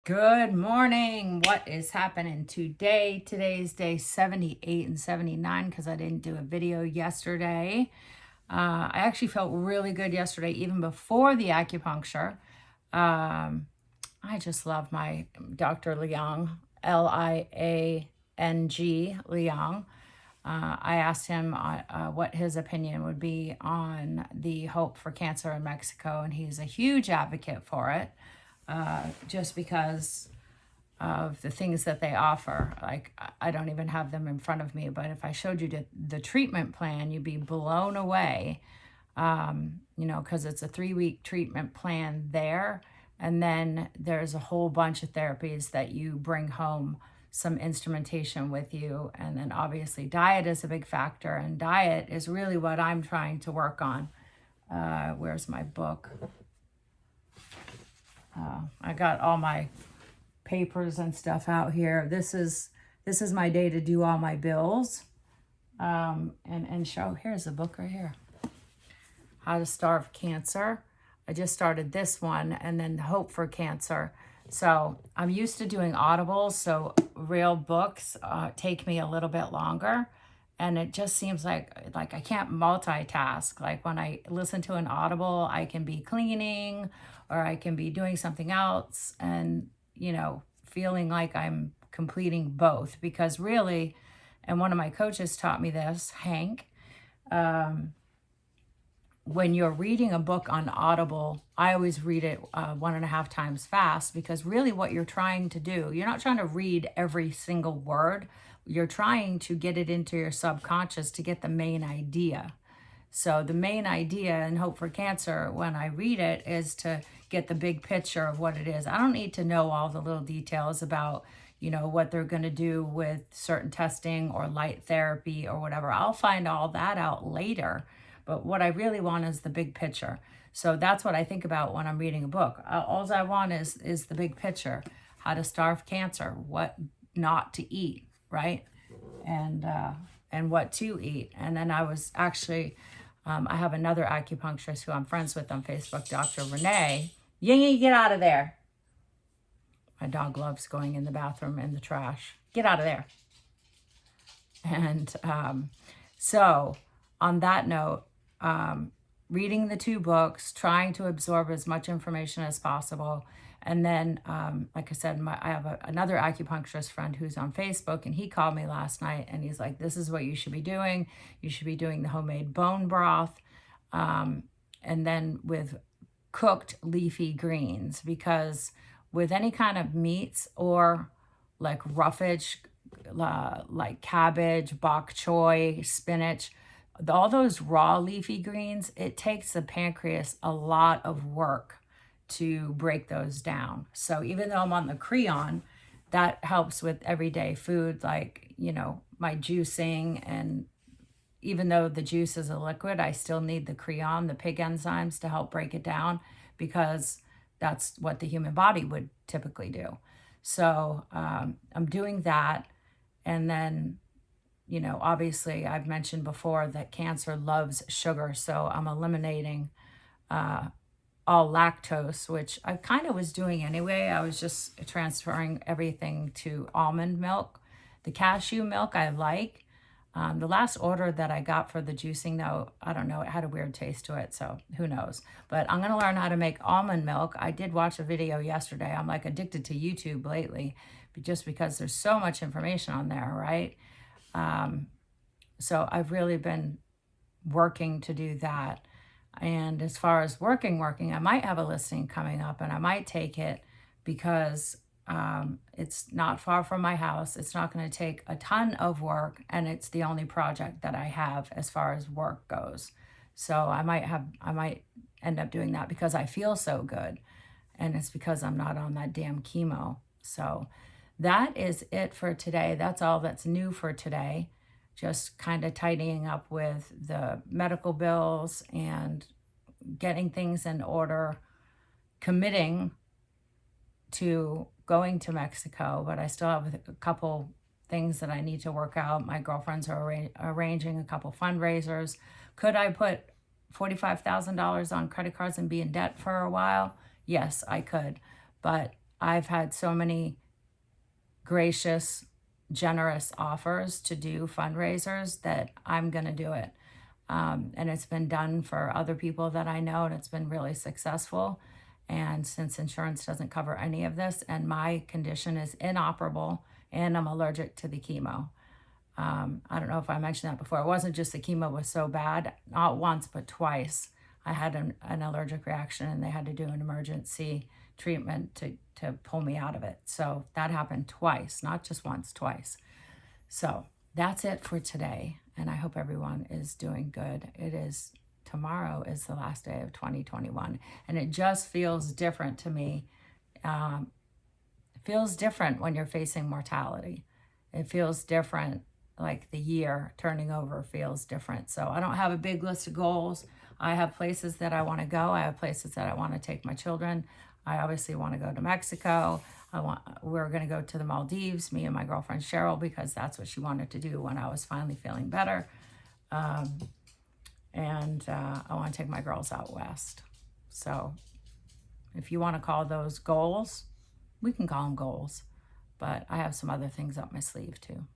Good morning. What is happening today? Today's day 78 and 79 because I didn't do a video yesterday. I actually felt really good yesterday, even before the acupuncture. I just love my Dr. Liang, Liang, Liang. I asked him what his opinion would be on the Hope for Cancer in Mexico, and he's a huge advocate for it, just because of the things that they offer. Like, I don't even have them in front of me, but if I showed you the treatment plan, you'd be blown away, because it's a 3-week treatment plan there. And then there's a whole bunch of therapies that you bring home, some instrumentation with you. And then obviously diet is a big factor. And diet is really what I'm trying to work on. Where's my book? I got all my papers and stuff out here. This is my day to do all my bills. And show, here's the book right here. How to Starve Cancer. I just started this one, and then Hope for Cancer. So I'm used to doing audibles, so real books take me a little bit longer. And it just seems like I can't multitask. Like when I listen to an audible, I can be cleaning or I can be doing something else and, feeling like I'm completing both. Because really, and one of my coaches taught me this, Hank, when you're reading a book on Audible, I always read it 1.5 times fast, because really what you're trying to do, you're not trying to read every single word. You're trying to get it into your subconscious to get the main idea. So the main idea in Hope for Cancer, when I read it, is to get the big picture of what it is. I don't need to know all the little details about, what they're going to do with certain testing or light therapy or whatever. I'll find all that out later. But what I really want is the big picture. So that's what I think about when I'm reading a book. All I want is the big picture. How to starve cancer, what not to eat, right? And what to eat. And then I was actually, I have another acupuncturist who I'm friends with on Facebook, Dr. Renee. Yingy, get out of there. My dog loves going in the bathroom in the trash. Get out of there. And so on that note, reading the 2 books, trying to absorb as much information as possible. And then, like I said, I have another acupuncturist friend who's on Facebook, and he called me last night and he's like, this is what you should be doing. You should be doing the homemade bone broth, and then with cooked leafy greens, because with any kind of meats or like roughage, like cabbage, bok choy, spinach, all those raw leafy greens, it takes the pancreas a lot of work to break those down. So even though I'm on the Creon, that helps with everyday food, like, my juicing. And even though the juice is a liquid, I still need the Creon, the pig enzymes, to help break it down, because that's what the human body would typically do. So I'm doing that. And then, obviously I've mentioned before that cancer loves sugar. So I'm eliminating all lactose, which I kind of was doing anyway. I was just transferring everything to almond milk. The cashew milk I like. The last order that I got for the juicing, though, I don't know, it had a weird taste to it, so who knows. But I'm going to learn how to make almond milk. I did watch a video yesterday. I'm like addicted to YouTube lately, just because there's so much information on there, right? So I've really been working to do that. And as far as working, I might have a listing coming up, and I might take it because it's not far from my house. It's not going to take a ton of work, and it's the only project that I have as far as work goes. So I might end up doing that because I feel so good, and it's because I'm not on that damn chemo. So that is it for today. That's all that's new for today. Just kind of tidying up with the medical bills and getting things in order, committing to going to Mexico, but I still have a couple things that I need to work out. My girlfriends are arranging a couple fundraisers. Could I put $45,000 on credit cards and be in debt for a while? Yes, I could. But I've had so many gracious, generous offers to do fundraisers that I'm going to do it. And it's been done for other people that I know, and it's been really successful. And since insurance doesn't cover any of this, and my condition is inoperable, and I'm allergic to the chemo. I don't know if I mentioned that before. It wasn't just the chemo was so bad, not once, but twice. I had an allergic reaction, and they had to do an emergency treatment to pull me out of it. So that happened twice, not just once, twice. So that's it for today. And I hope everyone is doing good. Tomorrow is the last day of 2021. And it just feels different to me. It feels different when you're facing mortality. It feels different, like the year turning over feels different. So I don't have a big list of goals. I have places that I want to go. I have places that I want to take my children. I obviously want to go to Mexico. We're going to go to the Maldives, me and my girlfriend Cheryl, because that's what she wanted to do when I was finally feeling better. And I want to take my girls out west. So if you want to call those goals, we can call them goals. But I have some other things up my sleeve too.